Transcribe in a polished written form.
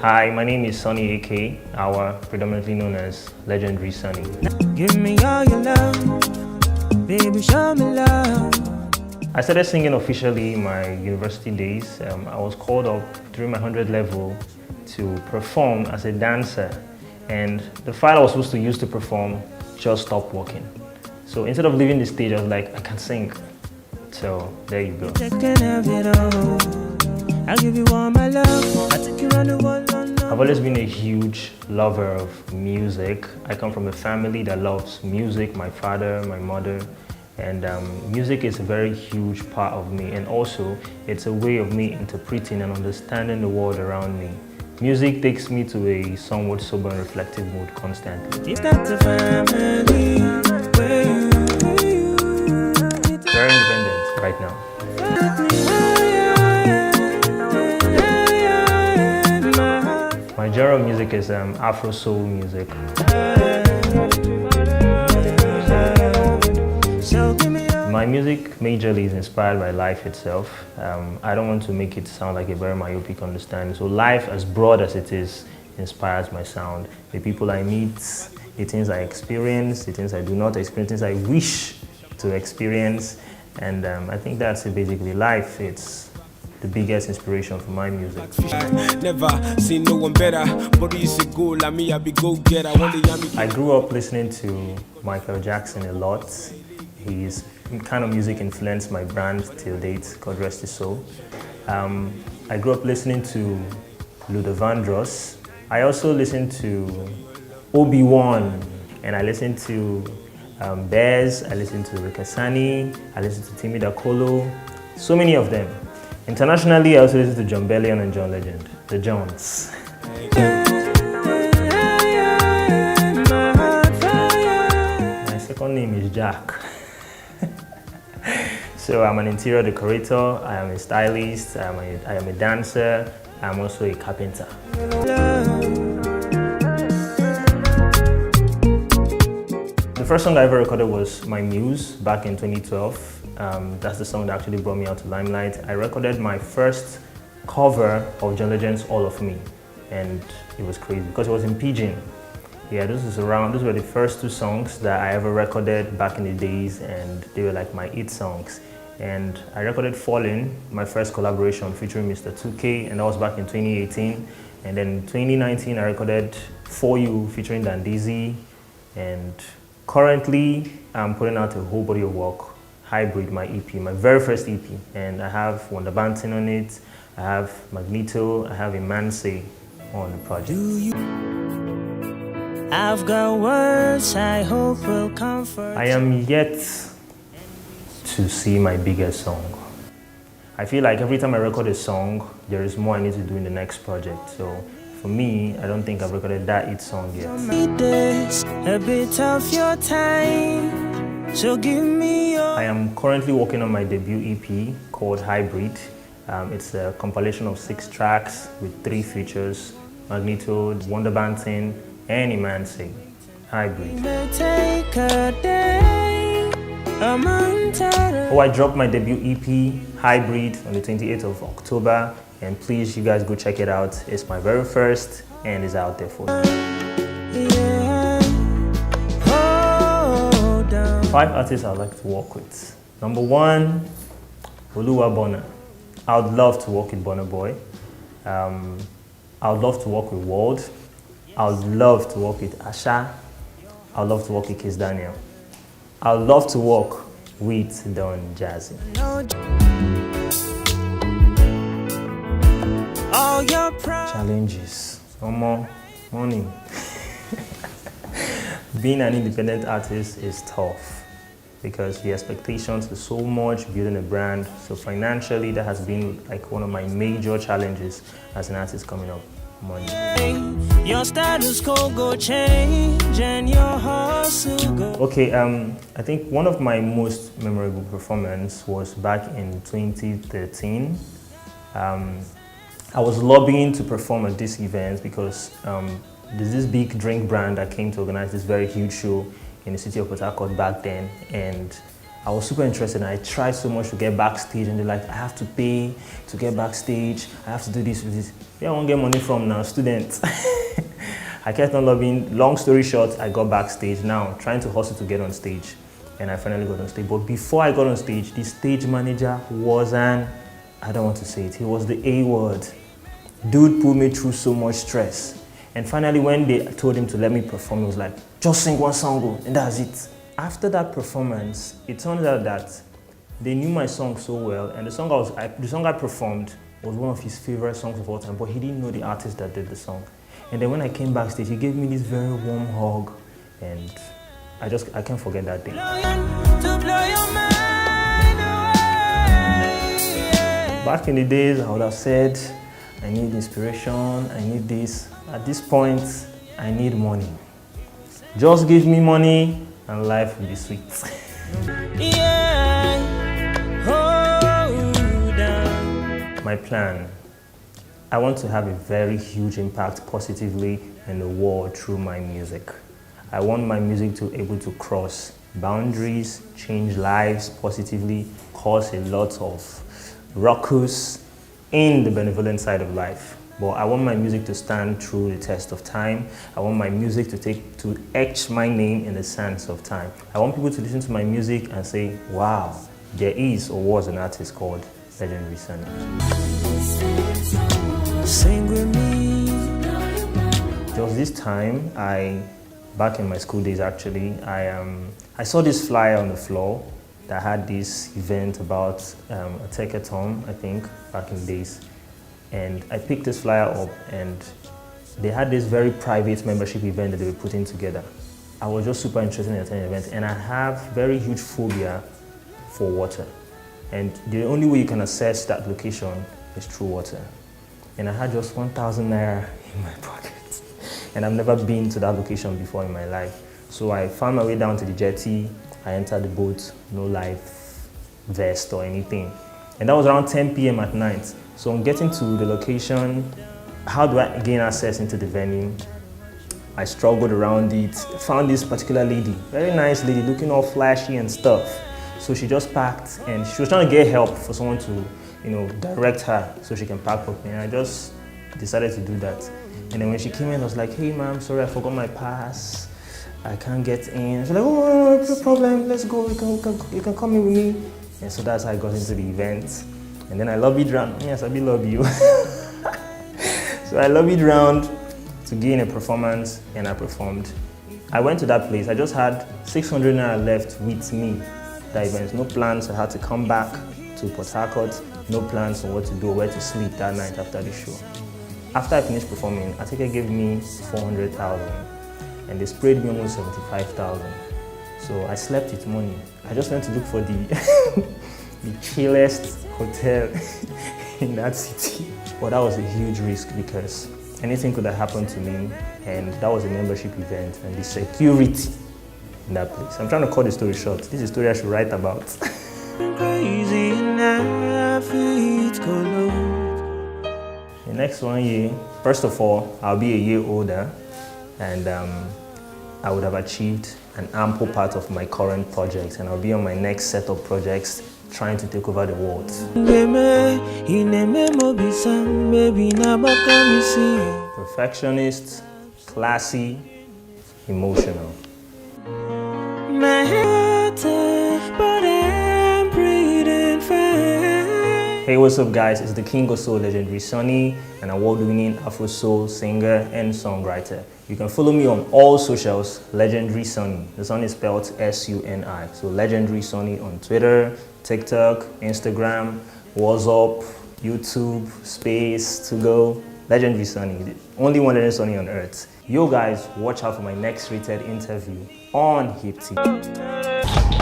Hi, my name is Suni AK, our predominantly known as legendary Suni. Give me all your love, baby, show me love. I started singing officially in my university days. I was called up during my 100 level to perform as a dancer, and the file I was supposed to use to perform just stopped working. So instead of leaving the stage, I was like, I can sing. So there you go. I'll give you all my love. I take you around the world. I've always been a huge lover of music. I come from a family that loves music, my father, my mother, and music is a very huge part of me, and also it's a way of me interpreting and understanding the world around me. Music takes me to a somewhat sober and reflective mood constantly. Very independent right now. My genre of music is Afro soul music. My music majorly is inspired by life itself. I don't want to make it sound like a very myopic understanding. So life, as broad as it is, inspires my sound. The people I meet, the things I experience, the things I do not experience, things I wish to experience. And I think that's basically life. It's the biggest inspiration for my music. Never seen no one better. I grew up listening to Michael Jackson a lot. His kind of music influenced my brand till date, God rest his soul. I grew up listening to Luther Vandross. I also listened to Obi-Wan, and I listened to Bez, I listened to Rikasani, I listened to Timmy Dakolo, so many of them. Internationally, I also listen to John Bellion and John Legend, the Johns. My second name is Jack. So I'm an interior decorator, I am a stylist, I am a dancer, I'm also a carpenter. The first song I ever recorded was My Muse back in 2012. That's the song that actually brought me out to limelight. I recorded my first cover of John Legend's All of Me, and it was crazy because it was in Pidgin. Yeah, those were the first two songs that I ever recorded back in the days, and they were like my hit songs. And I recorded Falling, my first collaboration featuring Mr. 2K, and that was back in 2018. And then in 2019, I recorded For You featuring Dandizi, and currently I'm putting out a whole body of work, Hybrid, my EP, my very first EP, and I have Wonder Banting on it, I have Magneto, I have Imanse on the project. I've got words I hope will comfort. I am yet to see my biggest song. I feel like every time I record a song, there is more I need to do in the next project. So for me, I don't think I've recorded that hit song yet. A bit of your time, so give me your... I am currently working on my debut EP called Hybrid. It's a compilation of 6 tracks with 3 features: Magneto, Wonder Banting, and Imanse. Hybrid. Take a day, a month. Oh, I dropped my debut EP, Hybrid, on the 28th of October, and please, you guys go check it out. It's my very first, and it's out there for you. Yeah. Hold down. 5 artists I'd like to work with. Number 1, Oluwabona. I would love to work with Burna Boy. I would love to work with World. I would love to work with Asha. I would love to work with Kiss Daniel. I would love to work with Don Jazzy. All your Challenges. No more money. Being an independent artist is tough because the expectations are so much, building a brand. So financially, that has been like one of my major challenges as an artist coming up. Money. Your status quo go change and your hustle go. Okay, I think one of my most memorable performance was back in 2013. I was lobbying to perform at this event because there's this big drink brand that came to organize this very huge show in the city of Port Harcourt back then, and I was super interested and I tried so much to get backstage, and they're like, I have to pay to get backstage, I have to do this with this. Yeah, I won't get money from now, students. I kept on lobbying. Long story short, I got backstage. Now, trying to hustle to get on stage, and I finally got on stage. But before I got on stage, the stage manager was I don't want to say it, he was the A word. Dude put me through so much stress. And finally, when they told him to let me perform, he was like, just sing one song, and that's it. After that performance, it turned out that they knew my song so well, and the song I performed was one of his favorite songs of all time, but he didn't know the artist that did the song. And then when I came backstage, he gave me this very warm hug, and I can't forget that day. Back in the days, I would have said, I need inspiration, I need this. At this point, I need money. Just give me money and life will be sweet. My plan, I want to have a very huge impact positively in the world through my music. I want my music to be able to cross boundaries, change lives positively, cause a lot of ruckus in the benevolent side of life. But I want my music to stand through the test of time. I want my music to etch my name in the sands of time. I want people to listen to my music and say, wow, there is or was an artist called Legendary Suni. Sing with me. There was this time, back in my school days actually, I saw this flyer on the floor that had this event about a techathon, I think, back in the days. And I picked this flyer up, and they had this very private membership event that they were putting together. I was just super interested in attending the event, and I have very huge phobia for water. And the only way you can access that location is through water. And I had just 1,000 naira in my pocket. And I've never been to that location before in my life. So I found my way down to the jetty, I entered the boat, no life vest or anything. And that was around 10 p.m. at night. So on getting to the location, how do I gain access into the venue? I struggled around it, found this particular lady, very nice lady, looking all flashy and stuff. So she just parked, and she was trying to get help for someone to, direct her so she can park properly. And I just decided to do that. And then when she came in, I was like, hey ma'am, sorry, I forgot my pass. I can't get in. She's like, oh, no problem, let's go, you can come in with me. And so that's how I got into the event. And then I lobbied around. Yes, I be love you. So I lobbied around to gain a performance, and I performed. I went to that place. I just had 600 naira left with me. That event, no plans. I had to come back to Port Harcourt. No plans on what to do, where to sleep that night after the show. After I finished performing, Atike gave me 400,000, and they sprayed me almost 75,000. So I slept with money. I just went to look for the chillest hotel in that city. But that was a huge risk because anything could have happened to me, and that was a membership event, and the security in that place. I'm trying to cut the story short. This is a story I should write about. Crazy enough, it go low. The next 1 year, first of all, I'll be a year older, and I would have achieved an ample part of my current projects, and I'll be on my next set of projects trying to take over the world. Perfectionist, classy, emotional. Hey, what's up guys, it's the King of Soul, Legendary Suni, an award-winning Afro Soul singer and songwriter. You can follow me on all socials, Legendary Suni. The Suni is spelled S-U-N-I. So Legendary Suni on Twitter, TikTok, Instagram, WhatsApp, YouTube, Space, To Go. Legendary Suni, the only one Legendary Suni on earth. Yo guys, watch out for my next rated interview on HIPTV.